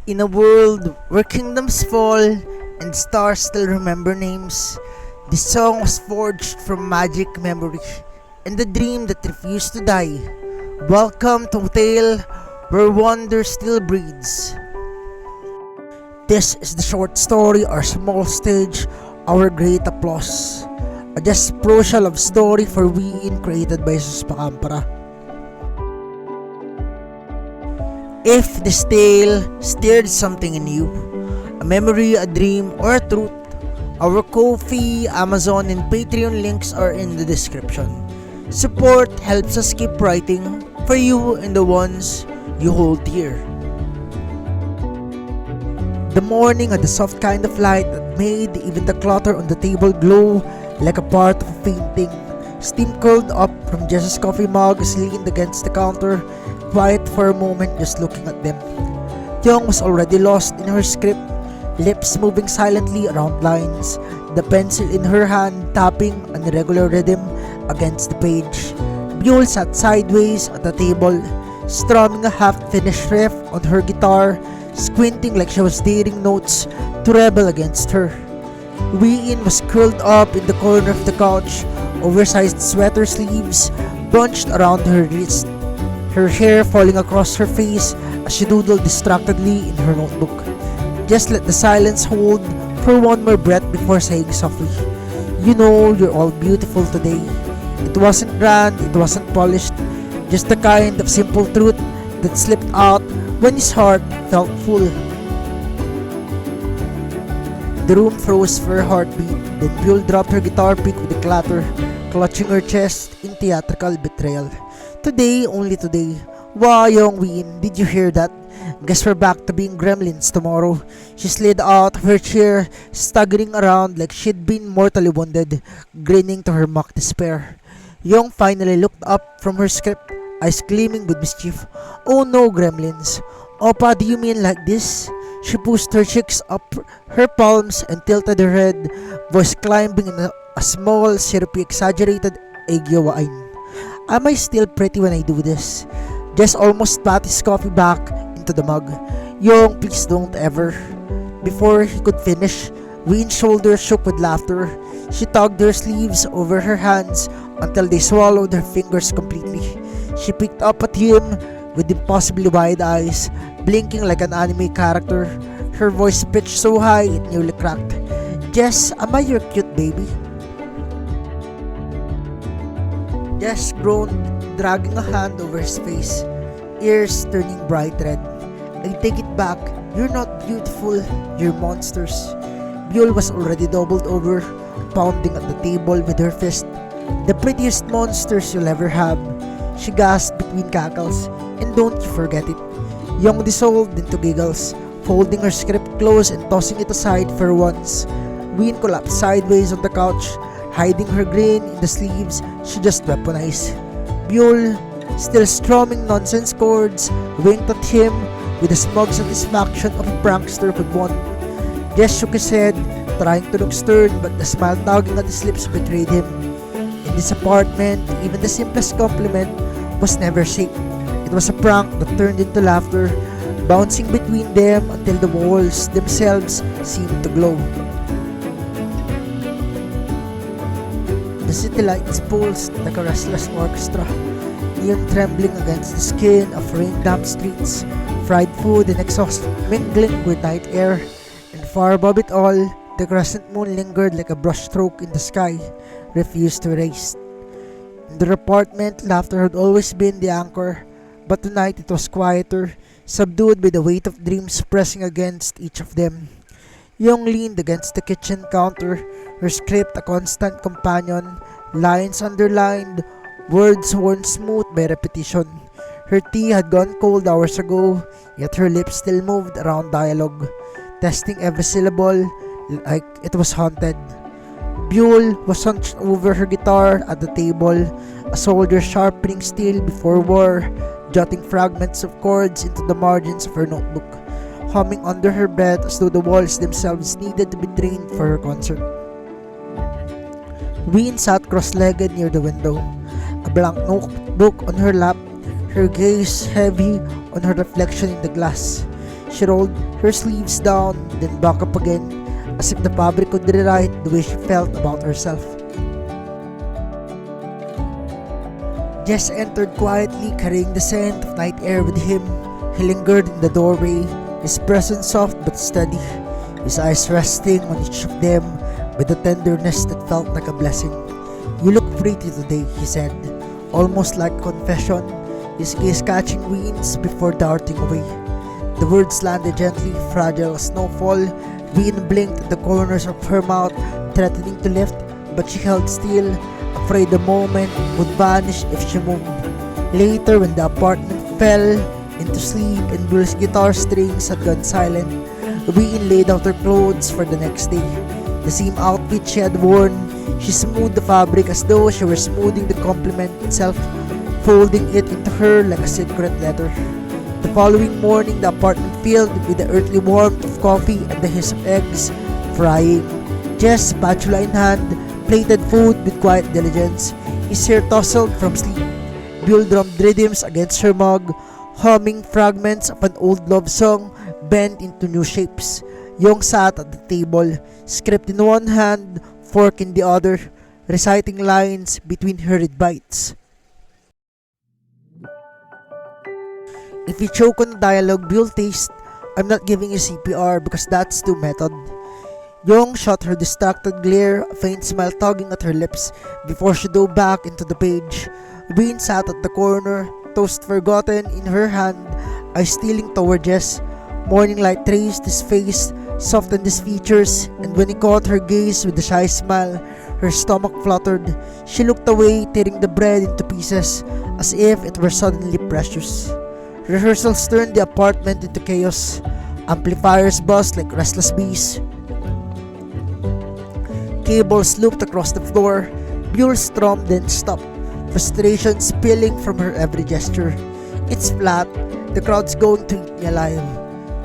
In a world where kingdoms fall and stars still remember names, this song was forged from magic memory and the dream that refused to die. Welcome to a tale where wonder still breathes. This is the short story, our small stage, our great applause. A Jessprosia love story for we created by Pacampara. If this tale stirred something in you, a memory, a dream, or a truth, our Ko-fi, Amazon, and Patreon links are in the description. Support helps us keep writing for you and the ones you hold dear. The morning had a soft kind of light that made even the clutter on the table glow like a part of a painting. Steam curled up from Jess's coffee mug as leaned against the counter, quiet for a moment just looking at them. Young was already lost in her script, lips moving silently around lines, the pencil in her hand tapping an irregular rhythm against the page. Buell sat sideways at the table, strumming a half-finished riff on her guitar, squinting like she was daring notes to rebel against her. Wee-in was curled up in the corner of the couch, oversized sweater sleeves bunched around her wrist, her hair falling across her face as she doodled distractedly in her notebook. Just let the silence hold for one more breath before saying softly, "You know you're all beautiful today." It wasn't grand, it wasn't polished, just the kind of simple truth that slipped out when his heart felt full. The room froze for a heartbeat, then Buell dropped her guitar pick with a clatter, clutching her chest in theatrical betrayal. Today, only today. Wow, Young Win, did you hear that? Guess we're back to being gremlins tomorrow. She slid out of her chair, staggering around like she'd been mortally wounded, grinning to her mock despair. Young finally looked up from her script, eyes gleaming with mischief. "Oh no, gremlins. Opa, do you mean like this?" She pushed her cheeks up her palms and tilted her head, voice climbing in a small, syrupy, exaggerated egyo wine. "Am I still pretty when I do this?" Jess almost spat his coffee back into the mug. "Young, please don't ever." Before he could finish, Ween's shoulders shook with laughter. She tugged her sleeves over her hands until they swallowed her fingers completely. She picked up at him with impossibly wide eyes, blinking like an anime character, her voice pitched so high it nearly cracked. "Jess, am I your cute baby?" Jess groaned, dragging a hand over his face, ears turning bright red. "I take it back. You're not beautiful, you're monsters." Buell was already doubled over, pounding at the table with her fist. "The prettiest monsters you'll ever have," she gasped between cackles. "And don't you forget it." Young dissolved into giggles, folding her script close and tossing it aside for once. Ween collapsed sideways on the couch, hiding her grin in the sleeves she just weaponized. Buell, still strumming nonsense chords, winked at him with the smug satisfaction of a prankster would want. Jess shook his head, trying to look stern, but the smile tugging at his lips betrayed him. In this apartment, even the simplest compliment was never safe. It was a prank that turned into laughter, bouncing between them until the walls themselves seemed to glow. The city lights pulsed like a restless orchestra, neon trembling against the skin of rain-damp streets, fried food and exhaust mingling with night air, and far above it all, the crescent moon lingered like a brushstroke in the sky, refused to erase. In their apartment, laughter had always been the anchor, but tonight it was quieter, subdued by the weight of dreams pressing against each of them. Young leaned against the kitchen counter, her script a constant companion, lines underlined, words worn smooth by repetition. Her tea had gone cold hours ago, yet her lips still moved around dialogue, testing every syllable like it was haunted. Buell was hunched over her guitar at the table, a soldier sharpening steel before war, jotting fragments of chords into the margins of her notebook, humming under her breath as though the walls themselves needed to be trained for her concert. Ween sat cross-legged near the window, a blank notebook on her lap, her gaze heavy on her reflection in the glass. She rolled her sleeves down, then back up again, as if the fabric could rewrite the way she felt about herself. Jess entered quietly, carrying the scent of night air with him. He lingered in the doorway, his presence soft but steady, his eyes resting on each of them with a tenderness that felt like a blessing. "You look pretty today," he said, almost like a confession, his gaze catching winds before darting away. The words landed gently, fragile as snowfall. Bean blinked at the corners of her mouth, threatening to lift, but she held still, afraid the moment would vanish if she moved. Later, when the apartment fell into sleep and Bill's guitar strings had gone silent, Bean laid out her clothes for the next day. The same outfit she had worn, she smoothed the fabric as though she were smoothing the compliment itself, folding it into her like a secret letter. The following morning, the apartment filled with the earthly warmth of coffee and the hiss of eggs frying. Jess, spatula in hand, plated food with quiet diligence, his hair tousled from sleep. Bill drummed rhythms against her mug, humming fragments of an old love song bent into new shapes. Young sat at the table, script in one hand, fork in the other, reciting lines between hurried bites. "If you choke on the dialogue Bill taste, I'm not giving you CPR because that's too method." Young shot her distracted glare, a faint smile tugging at her lips before she dove back into the page. Bean sat at the corner, toast forgotten in her hand, eyes stealing toward Jess. Morning light traced his face, softened his features, and when he caught her gaze with a shy smile, her stomach fluttered. She looked away, tearing the bread into pieces, as if it were suddenly precious. Rehearsals turned the apartment into chaos. Amplifiers buzzed like restless bees. Cables looped across the floor. Buell strummed, then stopped, frustration spilling from her every gesture. "It's flat. The crowd's going to eat me alive."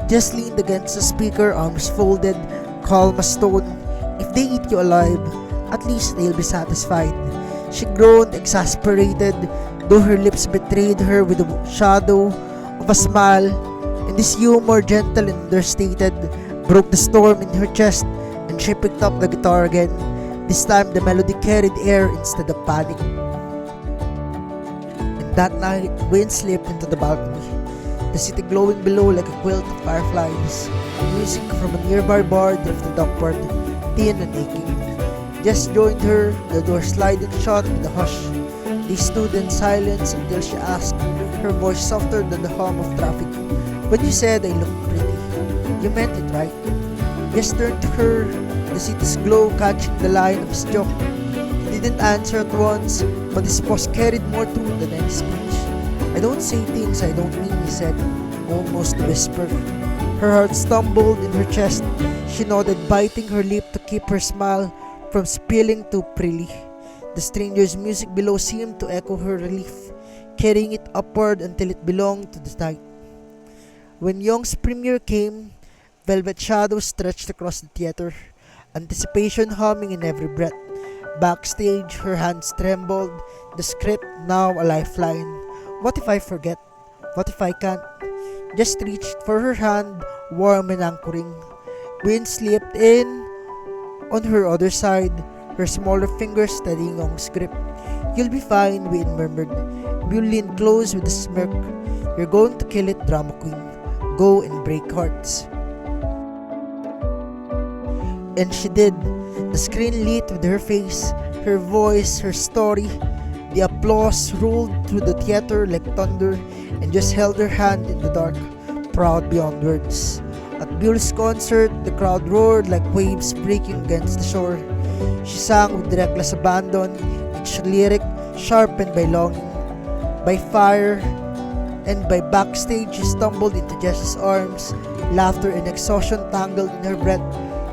Jess leaned against the speaker, arms folded, calm as stone. "If they eat you alive, at least they'll be satisfied." She groaned, exasperated, though her lips betrayed her with the shadow of a smile, and this humor, gentle and understated, broke the storm in her chest, and she picked up the guitar again. This time the melody carried air instead of panic. And that night, wind slipped into the balcony, the city glowing below like a quilt of fireflies. Music from a nearby bar drifted upward, thin and aching. Jess joined her, the door sliding shut with a hush. They stood in silence until she asked, her voice softer than the hum of traffic, "When you said I looked pretty, you meant it, right?" Jess turned to her, the city's glow catching the line of his joke. He didn't answer at once, but his pause carried more truth than any speech. "I don't say things I don't mean," he said, almost a whisper. Her heart stumbled in her chest. She nodded, biting her lip to keep her smile from spilling too freely. The stranger's music below seemed to echo her relief, carrying it upward until it belonged to the night. When Young's premiere came, velvet shadows stretched across the theater, anticipation humming in every breath. Backstage, her hands trembled, the script now a lifeline. What if I forget? What if I can't? Just reached for her hand, warm and anchoring. Wind slipped in on her other side, her smaller fingers steadying Young's grip. "You'll be fine," Wayne murmured. Bill leaned close with a smirk. "You're going to kill it, drama queen. Go and break hearts." And she did. The screen lit with her face, her voice, her story. The applause rolled through the theater like thunder, and just held her hand in the dark, proud beyond words. At Bill's concert, the crowd roared like waves breaking against the shore. She sang with reckless abandon, each lyric sharpened by longing, by fire, and by backstage she stumbled into Jess's arms, laughter and exhaustion tangled in her breath.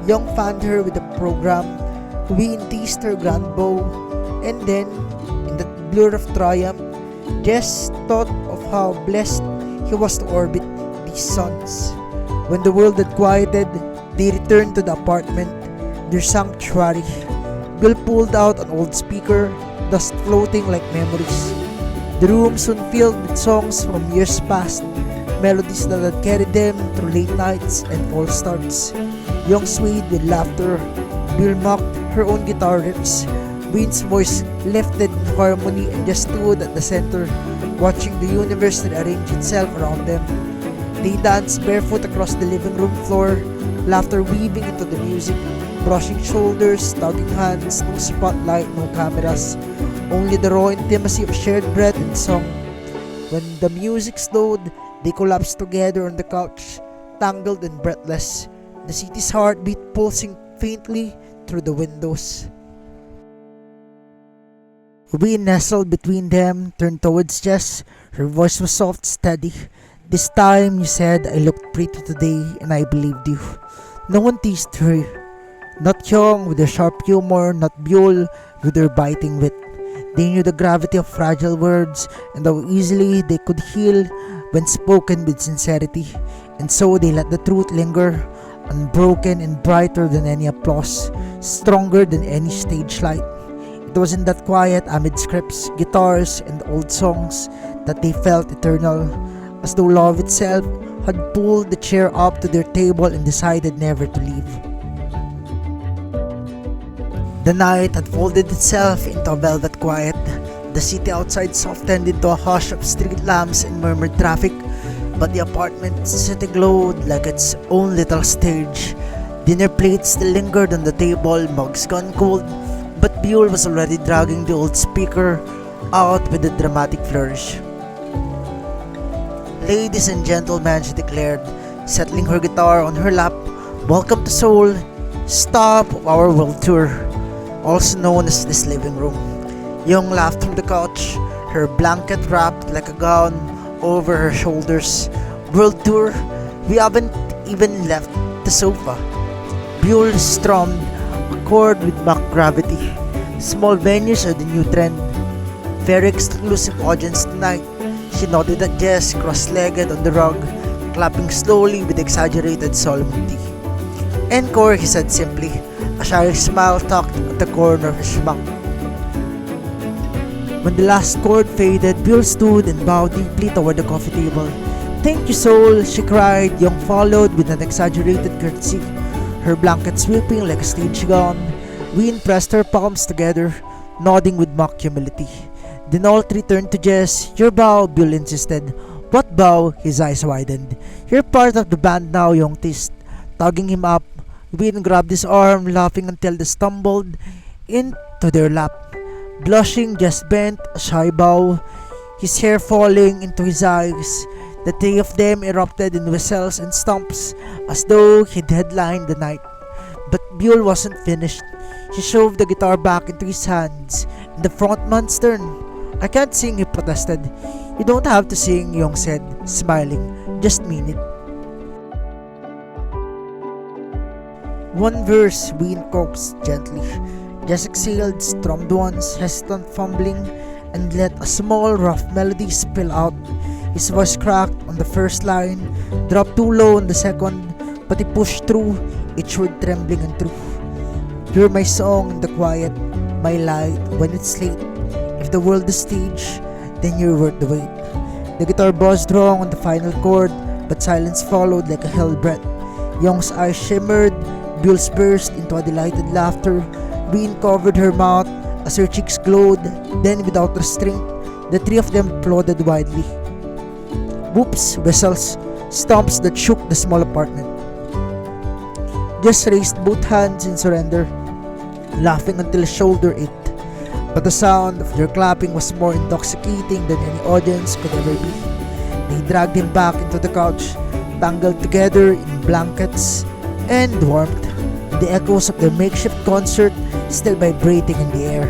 Young fanned her with the program, Ween teased her grand bow, and then, in that blur of triumph, Jess thought of how blessed he was to orbit these suns. When the world had quieted, they returned to the apartment, their sanctuary. Bill pulled out an old speaker, dust floating like memories. The room soon filled with songs from years past, melodies that had carried them through late nights and false starts. Young swayed with laughter. Bill mocked her own guitar riffs. Wayne's voice lifted in harmony and just stood at the center, watching the universe rearrange itself around them. They danced barefoot across the living room floor, laughter weaving into the music, brushing shoulders, tugging hands, no spotlight, no cameras, only the raw intimacy of shared breath and song. When the music slowed, they collapsed together on the couch, tangled and breathless, the city's heartbeat pulsing faintly through the windows. We nestled between them, turned towards Jess. Her voice was soft, steady. This time you said I looked pretty today, and I believed you. No one teased her. Not Young with her sharp humor, not Buell with her biting wit. They knew the gravity of fragile words and how easily they could heal when spoken with sincerity. And so they let the truth linger, unbroken and brighter than any applause, stronger than any stage light. It was in that quiet amid scripts, guitars, and old songs that they felt eternal, as though love itself had pulled the chair up to their table and decided never to leave. The night had folded itself into a velvet quiet. The city outside softened into a hush of street lamps and murmured traffic, but the apartment city glowed like its own little stage. Dinner plates still lingered on the table, mugs gone cold, but Buell was already dragging the old speaker out with a dramatic flourish. "Ladies and gentlemen," she declared, settling her guitar on her lap, "welcome to Seoul, stop of our world tour, also known as this living room." Young laughed from the couch, her blanket wrapped like a gown over her shoulders. "World tour? We haven't even left the sofa." Buell strummed a chord with mock gravity. "Small venues are the new trend. Very exclusive audience tonight." She nodded at Jess, cross-legged on the rug, clapping slowly with exaggerated solemnity. "Encore," he said simply, a shy smile tucked at the corner of his mouth. When the last chord faded, Buell stood and bowed deeply toward the coffee table. "Thank you, Soul," she cried. Young followed with an exaggerated courtesy, her blanket sweeping like a stage gown. Wynne pressed her palms together, nodding with mock humility. Then all three turned to Jess. "Your bow," Buell insisted. "What bow?" His eyes widened. "You're part of the band now," Young teased, tugging him up. Wynne grabbed his arm, laughing until they stumbled into their lap. Blushing, Jess bent a shy bow, his hair falling into his eyes. The three of them erupted in whistles and stomps as though he'd headlined the night. But Buell wasn't finished. He shoved the guitar back into his hands, and the frontman's turn. "I can't sing," he protested. "You don't have to sing," Young said, smiling. "Just mean it." "One verse," Wynne coaxed gently. Jess exhaled, strummed once, hesitant fumbling, and let a small rough melody spill out. His voice cracked on the first line, dropped too low on the second, but he pushed through, each word trembling and true. "You're my song in the quiet, my light when it's late. If the world is stage, then you're worth the wait." The guitar buzzed wrong on the final chord, but silence followed like a held breath. Young's eyes shimmered, Buell's burst into a delighted laughter. Wynne covered her mouth as her cheeks glowed. Then, without restraint, the three of them applauded widely. Whoops, whistles, stomps that shook the small apartment. Jess raised both hands in surrender, laughing until his shoulder ached. But the sound of their clapping was more intoxicating than any audience could ever be. They dragged him back into the couch, tangled together in blankets and warmth, the echoes of their makeshift concert still vibrating in the air.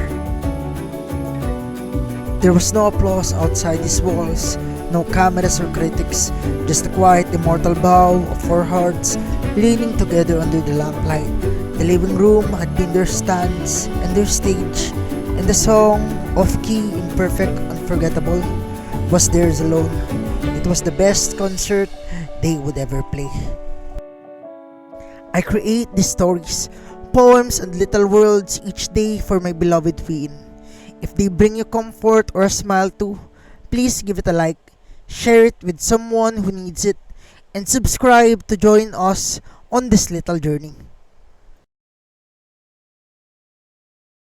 There was no applause outside these walls, no cameras or critics, just a quiet immortal bow of four hearts leaning together under the lamplight. The living room had been their stands and their stage, and the song, off-key, imperfect, unforgettable, was theirs alone. It was the best concert they would ever play. I create these stories, poems and little worlds each day for my beloved Wynne. If they bring you comfort or a smile too, please give it a like, share it with someone who needs it, and subscribe to join us on this little journey.